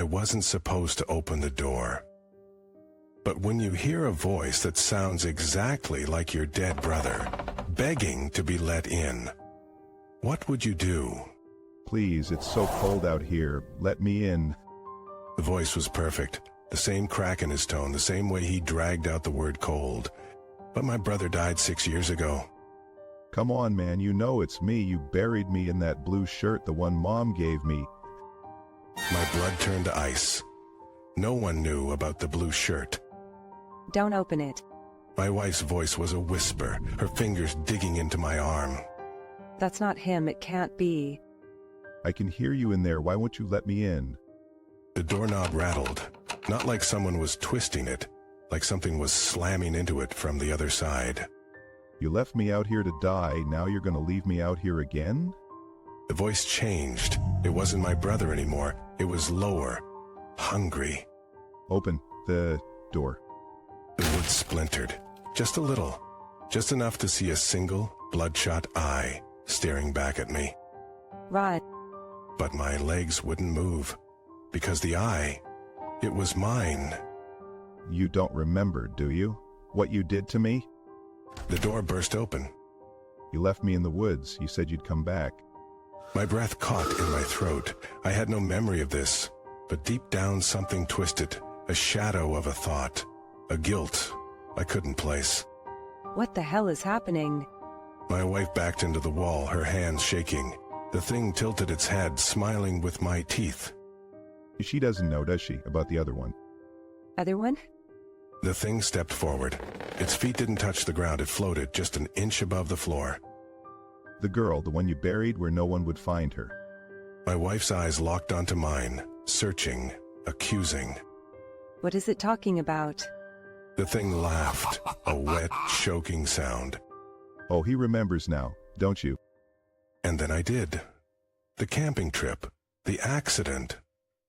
I wasn't supposed to open the door. But when you hear a voice that sounds exactly like your dead brother, begging to be let in, what would you do? Please, it's so cold out here. Let me in. The voice was perfect, the same crack in his tone, the same way he dragged out the word cold. But my brother died 6 years ago. Come on, man, you know it's me. You buried me in that blue shirt, the one Mom gave me. My blood turned to ice. No one knew about the blue shirt. Don't open it. My wife's voice was a whisper, her fingers digging into my arm. That's not him, it can't be. I can hear you in there. Why won't you let me in? The doorknob rattled, not like someone was twisting it, like something was slamming into it from the other side. You left me out here to die. Now you're going to leave me out here again? The voice changed. It wasn't my brother anymore. It was lower, hungry. Open the door. The wood splintered, just a little, just enough to see a single, bloodshot eye staring back at me. Run. But my legs wouldn't move, because the eye, it was mine. You don't remember, do you? What you did to me? The door burst open. You left me in the woods. You said you'd come back. My breath caught in my throat. I had no memory of this, but deep down something twisted, a shadow of a thought, a guilt I couldn't place. What the hell is happening? My wife backed into the wall, her hands shaking. The thing tilted its head, smiling with my teeth. She doesn't know, does she, about the other one? Other one? The thing stepped forward. Its feet didn't touch the ground. It floated just an inch above the floor. The girl, the one you buried where no one would find her. My wife's eyes locked onto mine, searching, accusing. What is it talking about? The thing laughed, a wet, choking sound. Oh, he remembers now, don't you? And then I did. The camping trip, the accident,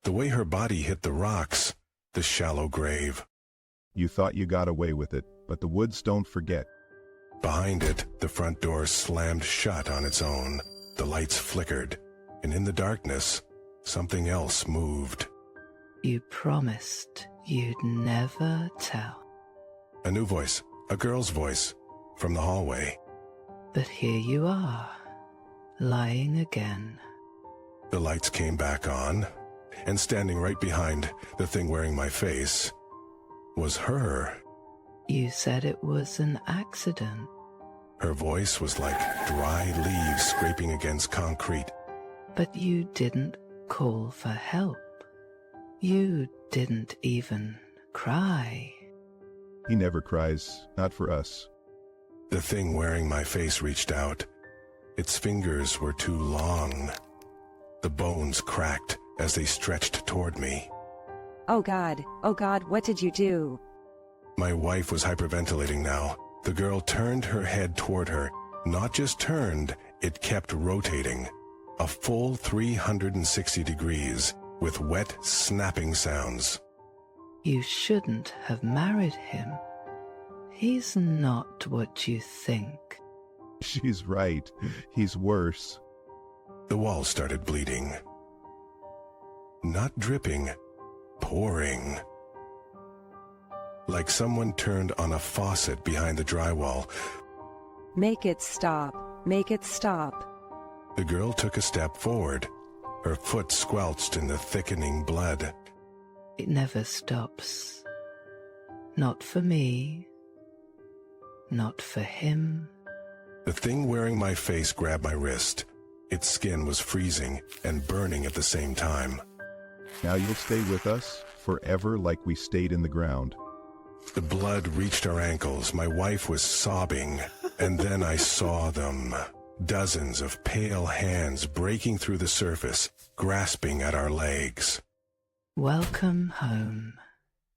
the way her body hit the rocks, the shallow grave. You thought you got away with it, but the woods don't forget. Behind it, the front door slammed shut on its own. The lights flickered, and in the darkness, something else moved. You promised you'd never tell. A new voice, a girl's voice, from the hallway. But here you are, lying again. The lights came back on, and standing right behind the thing wearing my face was her. You said it was an accident. Her voice was like dry leaves scraping against concrete. But you didn't call for help. You didn't even cry. He never cries, not for us. The thing wearing my face reached out. Its fingers were too long. The bones cracked as they stretched toward me. Oh God, what did you do? My wife was hyperventilating now. The girl turned her head toward her. Not just turned, it kept rotating. A full 360 degrees, with wet, snapping sounds. You shouldn't have married him. He's not what you think. She's right. He's worse. The wall started bleeding. Not dripping, pouring. Like someone turned on a faucet behind the drywall. Make it stop. Make it stop. The girl took a step forward. Her foot squelched in the thickening blood. It never stops. Not for me. Not for him. The thing wearing my face grabbed my wrist. Its skin was freezing and burning at the same time. Now you'll stay with us forever like we stayed in the ground. The blood reached our ankles. My wife was sobbing, and then I saw them. Dozens of pale hands breaking through the surface, grasping at our legs. Welcome home.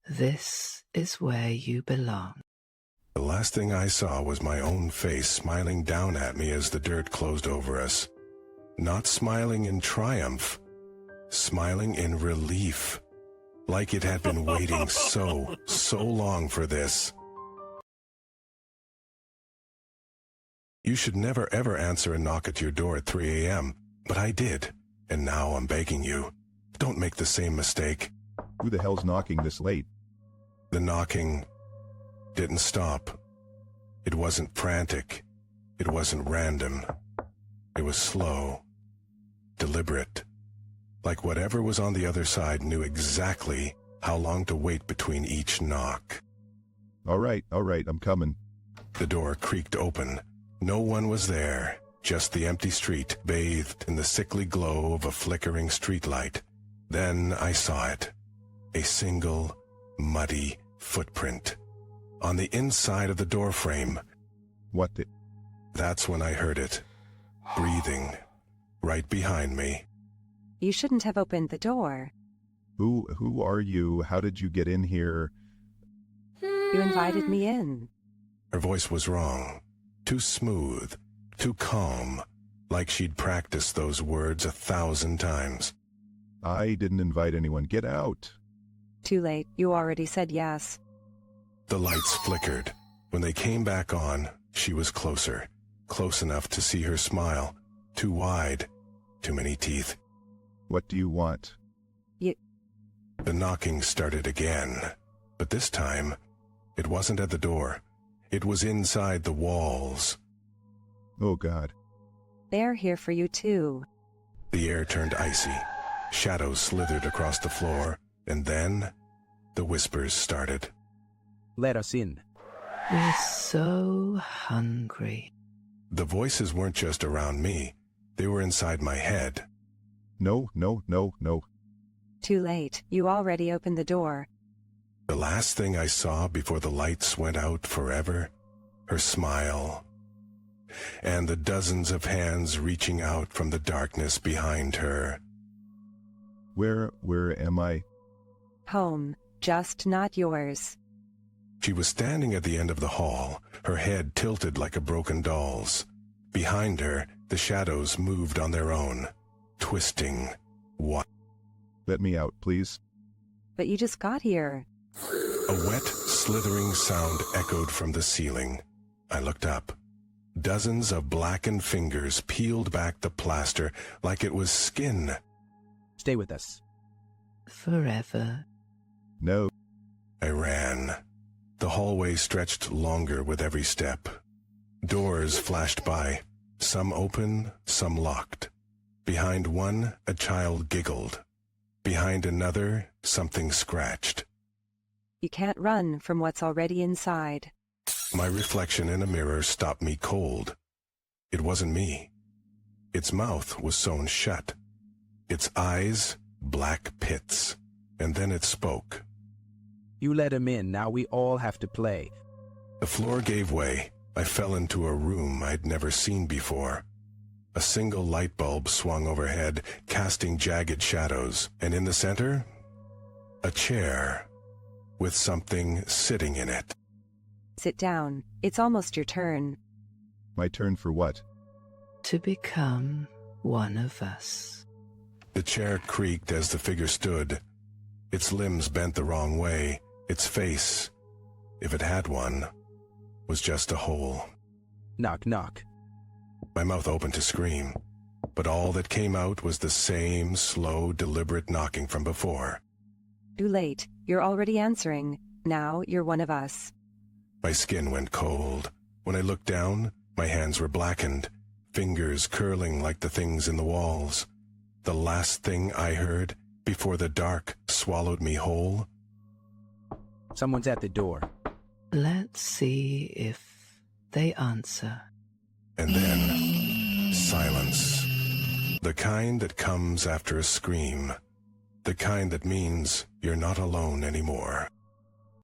This is where you belong. The last thing I saw was my own face smiling down at me as the dirt closed over us. Not smiling in triumph, smiling in relief. Like it had been waiting so long for this. You should never ever answer a knock at your door at 3 a.m., but I did, and now I'm begging you. Don't make the same mistake. Who the hell's knocking this late? The knocking didn't stop. It wasn't frantic. It wasn't random. It was slow, deliberate. Like whatever was on the other side knew exactly how long to wait between each knock. All right, I'm coming. The door creaked open. No one was there, just the empty street, bathed in the sickly glow of a flickering streetlight. Then I saw it. A single, muddy footprint. On the inside of the doorframe. What the... That's when I heard it. Breathing. Right behind me. You shouldn't have opened the door. Who are you? How did you get in here? You invited me in. Her voice was wrong. Too smooth. Too calm. Like she'd practiced those words 1,000 times. I didn't invite anyone. Get out. Too late. You already said yes. The lights flickered. When they came back on, she was closer. Close enough to see her smile. Too wide. Too many teeth. What do you want? The knocking started again. But this time, it wasn't at the door. It was inside the walls. Oh, God. They're here for you too. The air turned icy. Shadows slithered across the floor. And then, the whispers started. Let us in. We're so hungry. The voices weren't just around me. They were inside my head. No. Too late. You already opened the door. The last thing I saw before the lights went out forever, her smile, and the dozens of hands reaching out from the darkness behind her. Where am I? Home. Just not yours. She was standing at the end of the hall, her head tilted like a broken doll's. Behind her, the shadows moved on their own, twisting. What? Let me out, please. But you just got here. A wet, slithering sound echoed from the ceiling. I looked up. Dozens of blackened fingers peeled back the plaster like it was skin. Stay with us. Forever. No. I ran. The hallway stretched longer with every step. Doors flashed by, some open, some locked. Behind one, a child giggled. Behind another, something scratched. You can't run from what's already inside. My reflection in a mirror stopped me cold. It wasn't me. Its mouth was sewn shut. Its eyes, black pits. And then it spoke. You let him in. Now we all have to play. The floor gave way. I fell into a room I'd never seen before. A single light bulb swung overhead, casting jagged shadows. And in the center, a chair with something sitting in it. Sit down. It's almost your turn. My turn for what? To become one of us. The chair creaked as the figure stood. Its limbs bent the wrong way. Its face, if it had one, was just a hole. Knock, knock. My mouth opened to scream, but all that came out was the same slow, deliberate knocking from before. Too late. You're already answering. Now you're one of us. My skin went cold. When I looked down, my hands were blackened, fingers curling like the things in the walls. The last thing I heard, before the dark swallowed me whole. Someone's at the door. Let's see if they answer. And then, silence. The kind that comes after a scream. The kind that means you're not alone anymore.